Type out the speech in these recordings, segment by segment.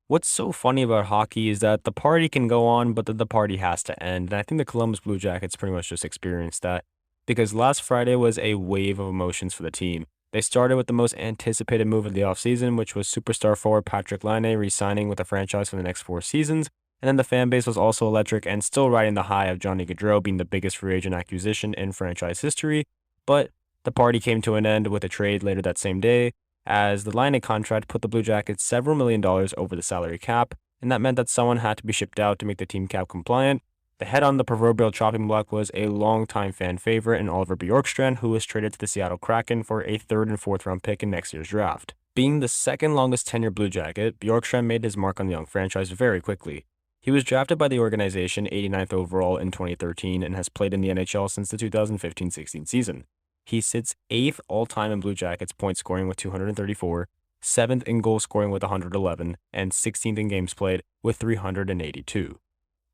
What's so funny about hockey is that the party can go on, but then the party has to end. And I think the Columbus Blue Jackets pretty much just experienced that because last Friday was a wave of emotions for the team. They started with the most anticipated move of the offseason, which was superstar forward Patrick Laine re-signing with the franchise for the next 4 seasons. And then the fan base was also electric and still riding the high of Johnny Gaudreau being the biggest free agent acquisition in franchise history. But the party came to an end with a trade later that same day, as the Laine contract put the Blue Jackets several $1 million over the salary cap, and that meant that someone had to be shipped out to make the team cap compliant. The head on the proverbial chopping block was a longtime fan favorite in Oliver Bjorkstrand, who was traded to the Seattle Kraken for a third and fourth round pick in next year's draft. Being the second longest tenured Blue Jacket, Bjorkstrand made his mark on the young franchise very quickly. He was drafted by the organization 89th overall in 2013 and has played in the NHL since the 2015-16 season. He sits 8th all-time in Blue Jackets point scoring with 234, 7th in goal scoring with 111, and 16th in games played with 382.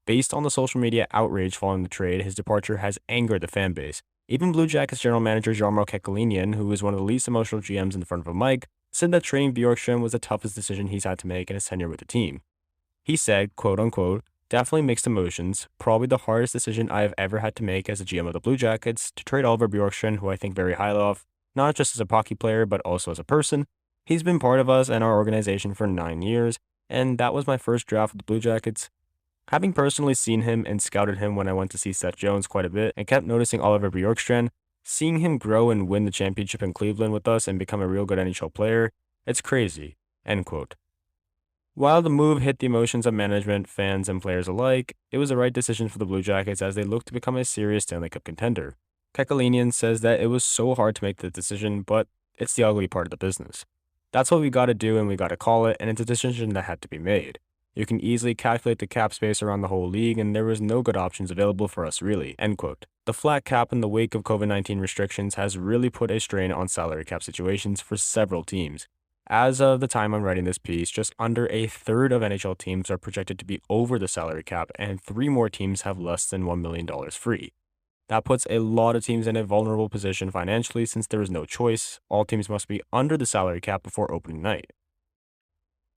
Based on the social media outrage following the trade, his departure has angered the fan base. Even Blue Jackets general manager Jarmo Kekalainen, who is one of the least emotional GMs in the front of a mic, said that trading Bjorkstrand was the toughest decision he's had to make in his tenure with the team. He said, quote unquote, "Definitely mixed emotions. Probably the hardest decision I have ever had to make as a GM of the Blue Jackets to trade Oliver Bjorkstrand, who I think very highly of, not just as a hockey player, but also as a person. He's been part of us and our organization for 9 years, and that was my first draft with the Blue Jackets. Having personally seen him and scouted him when I went to see Seth Jones quite a bit and kept noticing Oliver Bjorkstrand, seeing him grow and win the championship in Cleveland with us and become a real good NHL player, it's crazy." End quote. While the move hit the emotions of management, fans, and players alike, it was the right decision for the Blue Jackets as they look to become a serious Stanley Cup contender. Kekalainen says that it was so hard to make the decision, but it's the ugly part of the business. That's what we gotta do and we gotta call it, and it's a decision that had to be made. You can easily calculate the cap space around the whole league, and there was no good options available for us really. End quote. The flat cap in the wake of COVID-19 restrictions has really put a strain on salary cap situations for several teams. As of the time I'm writing this piece, just under a third of NHL teams are projected to be over the salary cap, and 3 more teams have less than $1 million free. That puts a lot of teams in a vulnerable position financially since there is no choice. All teams must be under the salary cap before opening night.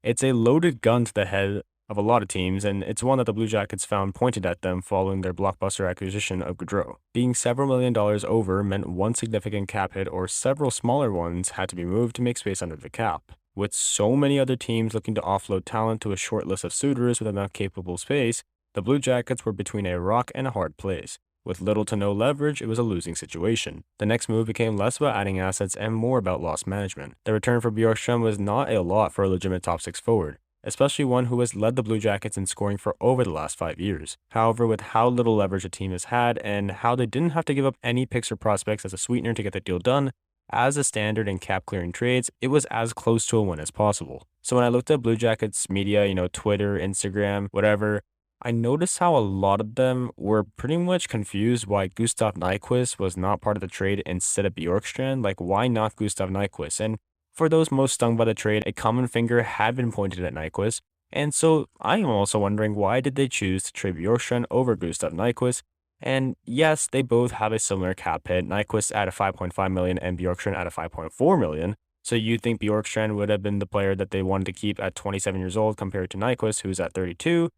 It's a loaded gun to the head of a lot of teams, and it's one that the Blue Jackets found pointed at them following their blockbuster acquisition of Gaudreau. Being several $1 million over meant one significant cap hit or several smaller ones had to be moved to make space under the cap. With so many other teams looking to offload talent to a short list of suitors with enough capable space, the Blue Jackets were between a rock and a hard place. With little to no leverage, it was a losing situation. The next move became less about adding assets and more about loss management. The return for Bjorkstrand was not a lot for a legitimate top 6 forward, especially one who has led the Blue Jackets in scoring for over the last 5 years. However, with how little leverage the team has had and how they didn't have to give up any picks or prospects as a sweetener to get the deal done, as a standard in cap clearing trades, it was as close to a win as possible. So when I looked at Blue Jackets media, Twitter, Instagram, whatever, I noticed how a lot of them were pretty much confused why Gustav Nyquist was not part of the trade instead of Bjorkstrand. Like, why not Gustav Nyquist? And for those most stung by the trade, a common finger had been pointed at Nyquist. And so I am also wondering, why did they choose to trade Bjorkstrand over Gustav Nyquist? And yes, they both have a similar cap hit, Nyquist at a $5.5 million and Bjorkstrand at a $5.4 million. So you think Bjorkstrand would have been the player that they wanted to keep at 27 years old compared to Nyquist, who's at 32.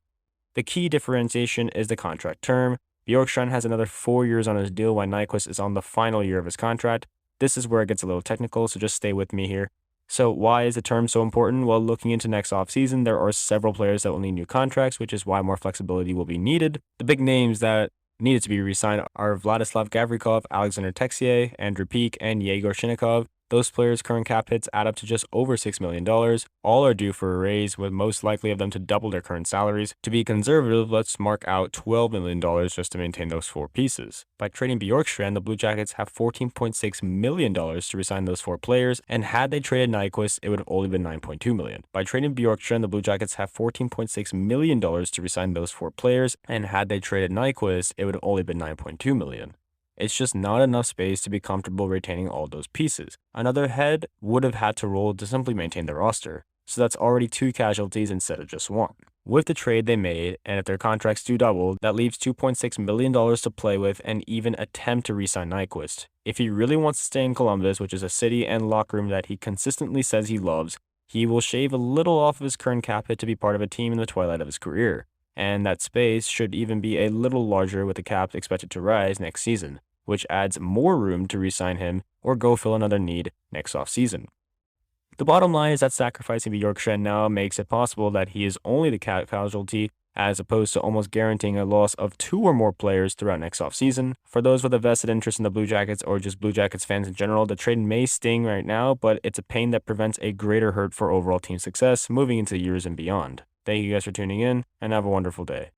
The key differentiation is the contract term. Bjorkstrand has another 4 years on his deal while Nyquist is on the final year of his contract. This is where it gets a little technical, so just stay with me here. So why is the term so important? Well, looking into next offseason, there are several players that will need new contracts, which is why more flexibility will be needed. The big names that needed to be re-signed are Vladislav Gavrikov, Alexander Texier, Andrew Peak, and Yegor Shinnikov. Those players' current cap hits add up to just over $6 million. All are due for a raise, with most likely of them to double their current salaries. To be conservative, let's mark out $12 million just to maintain those 4 pieces. By trading Bjorkstrand, the Blue Jackets have $14.6 million to resign those 4 players, and had they traded Nyquist, it would have only been $9.2 million. By trading Bjorkstrand, the Blue Jackets have $14.6 million to resign those 4 players, and had they traded Nyquist, it would have only been $9.2 million. It's just not enough space to be comfortable retaining all those pieces. Another head would have had to roll to simply maintain their roster, so that's already 2 casualties instead of just 1. With the trade they made, and if their contracts do double, that leaves $2.6 million to play with and even attempt to re-sign Nyquist. If he really wants to stay in Columbus, which is a city and locker room that he consistently says he loves, he will shave a little off of his current cap hit to be part of a team in the twilight of his career, and that space should even be a little larger with the cap expected to rise next season, which adds more room to re-sign him or go fill another need next offseason. The bottom line is that sacrificing Bjorkstrand now makes it possible that he is only the casualty, as opposed to almost guaranteeing a loss of 2 or more players throughout next offseason. For those with a vested interest in the Blue Jackets or just Blue Jackets fans in general, the trade may sting right now, but it's a pain that prevents a greater hurt for overall team success moving into years and beyond. Thank you guys for tuning in, and have a wonderful day.